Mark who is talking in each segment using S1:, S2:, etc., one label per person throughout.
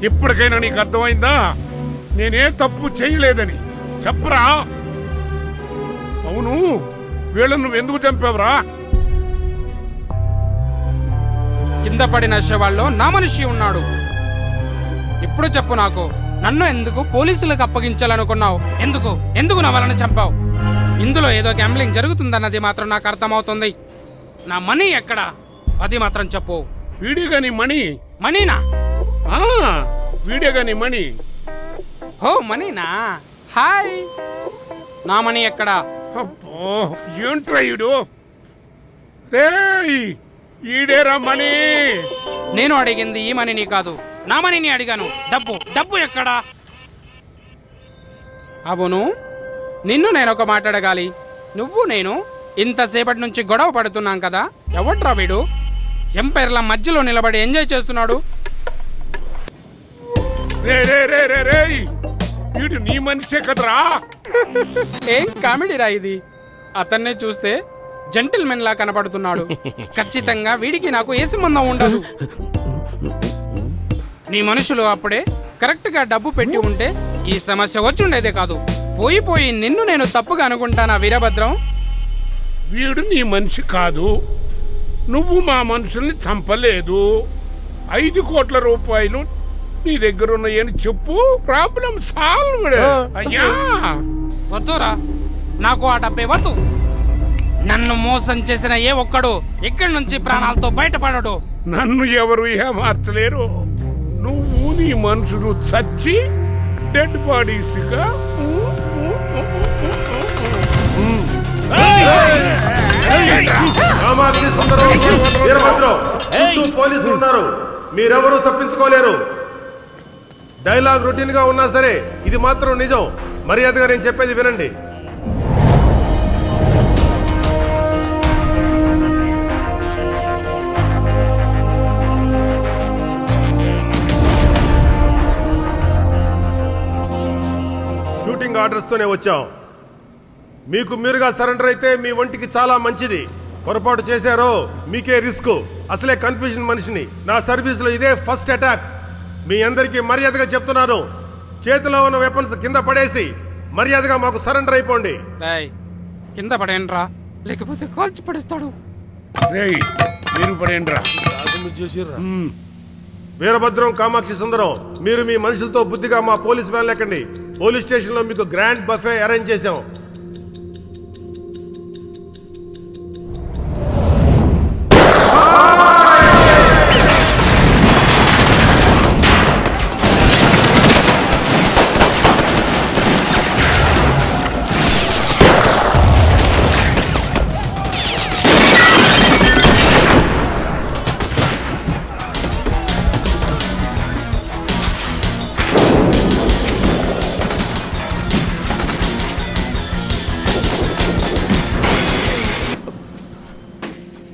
S1: ఇప్పటికైనా నీకు అర్థమైందా నేనే తప్పు చేయలేదని? చెప్పరా. అవును, వీళ్ళను నువ్వెందుకు చంపావురా?
S2: కింద పడిన శవాల్లో నా మనిషి ఉన్నాడు. ఇప్పుడు చెప్పు నాకు, నన్ను ఎందుకు పోలీసులకు అప్పగించాలనుకున్నావు? ఎందుకు నా వాళ్ళని చంపావు? ఇందులో ఏదో గ్యాంబ్లింగ్ జరుగుతుందన్నది మాత్రం నాకు అర్థమవుతుంది. నా మనీ ఎక్కడా అది మాత్రం చెప్పు.
S1: వీడియోగా నీ మనీ?
S2: మనీనా?
S1: వీడియోగా నీ మనీ?
S2: హో మనీనా? హాయ్, నా మనీ ఎక్కడా?
S1: అబ్బో, ఏంట్రా ఈడు? రేయ్, ఈడేరా మనీ.
S2: నేను అడిగింది ఈ మనీని కాదు, నా మనీని అడిగాను. డబ్బు ఎక్కడా? అవును, నిన్ను నేను ఒక మాట అడగాలి. నువ్వు నేను ఇంతసేపటి నుంచి గొడవ పడుతున్నాం కదా, ఎవట్రా వీడు ఎంపైర్ల మధ్యలో నిలబడి ఎంజాయ్ చేస్తున్నాడు?
S1: వీడు నీ మనిషే కదరా?
S2: ఏం కామెడీ రా ఇది. అతన్నే చూస్తే జెంటిల్మెన్ లా కనపడుతున్నాడు. ఖచ్చితంగా వీడికి నాకు ఏ సంబంధం ఉండదు. నీ మనుషులు అప్పుడే కరెక్ట్ గా డబ్బు పెట్టి ఉంటే ఈ సమస్య వచ్చుండేదే కాదు. పోయి నిన్ను నేను తప్పుగా అనుకుంటానా వీరభద్రం?
S1: వీడు నీ మనిషి కాదు, నువ్వు మా మనుషుల్ని చంపలేదు. 5 కోట్ల రూపాయలు నీ దగ్గర ఉన్నాయని చెప్పు, ప్రాబ్లం సాల్వ్. అయ్యా
S2: వద్దురా, నాకు ఆ డబ్బే వద్దు. నన్ను మోసం చేసిన ఏ ఒక్కడు ఇక్కడి నుంచి ప్రాణాలతో బయటపడడు.
S1: నన్ను ఎవరు ఏమార్చలేరు. నువ్వు నీ మనుషులు చచ్చి డెడ్ బాడీస్ గా
S3: పోలీసులు ఉన్నారు, మీరెవరూ తప్పించుకోలేరు. డైలాగ్ రొటీన్ గా ఉన్నా సరే ఇది మాత్రం నిజం. మర్యాదగా నేను చెప్పేది వినండి. షూటింగ్ ఆర్డర్స్ తోనే వచ్చాం. మీకు మీరుగా సరెండర్ అయితే మీ ఒంటికి చాలా మంచిది. పొరపాటు చేశారో మీకే రిస్క్. అసలే కన్ఫ్యూజన్ మనిషిని. నా సర్వీస్ లో ఇదే ఫస్ట్ అటాక్. మీ అందరికీ మర్యాదగా చెప్తున్నాను, చేతిలో ఉన్న వెపన్స్ కింద పడేసి మర్యాదగా మాకు సరెండర్ అయిపోండి.
S2: కింద పడేయండిరా, లేకపోతే కాల్చి పడేస్తాడు.
S1: మీరు పడేయండిరా.
S3: వీరభద్రం, కామాక్షి సుందరం, మీరు మీ మనుషులతో బుద్ధిగా మా పోలీస్ వ్యాన్ ఎక్కండి. పోలీస్ స్టేషన్ లో మీకు గ్రాండ్ బఫే అరేంజ్ చేశాం.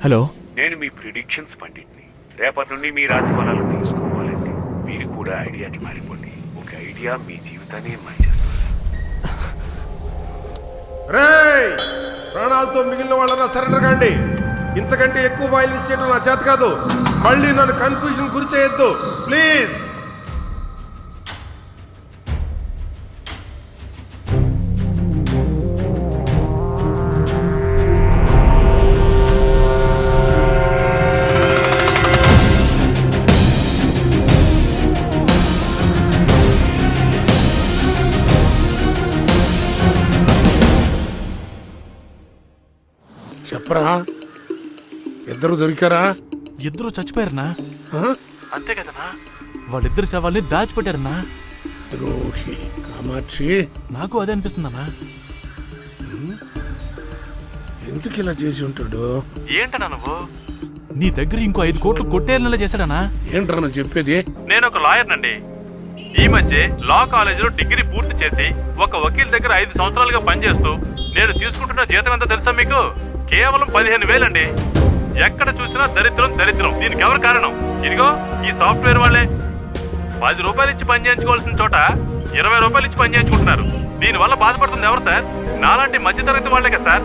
S4: హలో,
S5: నేను మీ ప్రిడిక్షన్స్ పండిట్ని. రేపటి నుండి మీ రాశి ఫలాలు తెలుసుకోవాలంటే మీరు కూడా ఐడియాకి మారిపోండి. ఒక ఐడియా మీ జీవితాన్ని మార్చేస్తుంది.
S3: ప్రాణాలతో మిగిలిన వాళ్ళ సరెండర్ కాండి. ఇంతకంటే ఎక్కువ వైలెన్స్ చేయడం నా చేత కాదు. మళ్ళీ నన్ను కన్ఫ్యూజన్ గురి చేయొద్దు ప్లీజ్.
S1: చెప్పరా, ఇద్దరు దొరికారా?
S4: ఇద్దరు చచ్చిపోయారనా?
S5: అంతే కదనా?
S4: వాళ్ళిద్దరు శవాల్ని దాచిపెట్టారన్నా.
S1: ద్రోహి కామాక్షి.
S4: నాకు అదే అనిపిస్తుందన్నా.
S1: ఎందుకు ఇలా చేసి ఉంటాడు?
S5: ఏంటన్నా నువ్వు?
S4: నీ దగ్గర ఇంకో 5 కోట్లు కొట్టేయాలనేలా చేశాడనా?
S1: ఏంట్రా నువ్వు చెప్పేది?
S5: నేను ఒక లాయర్ నండి. ఈ మధ్య లా కాలేజీలో డిగ్రీ పూర్తి చేసి ఒక వకీల్ దగ్గర 5 సంవత్సరాలుగా పనిచేస్తూ నేను తీసుకుంటున్న జీతం ఎంతో తెలుసా మీకు? కేవలం 15,000 అండి. ఎక్కడ చూసినా దరిద్రం. దీనికి ఎవరు కారణం? ఇదిగో ఈ సాఫ్ట్వేర్ వాళ్ళే. 10 రూపాయలు ఇచ్చి పని చేయించుకోవాల్సిన చోట 20 రూపాయలు ఇచ్చి పని చేయించుకుంటున్నారు. దీనివల్ల బాధపడుతుంది ఎవరు సార్? నాలాంటి మధ్యతరగతి వాళ్ళే కదా సార్.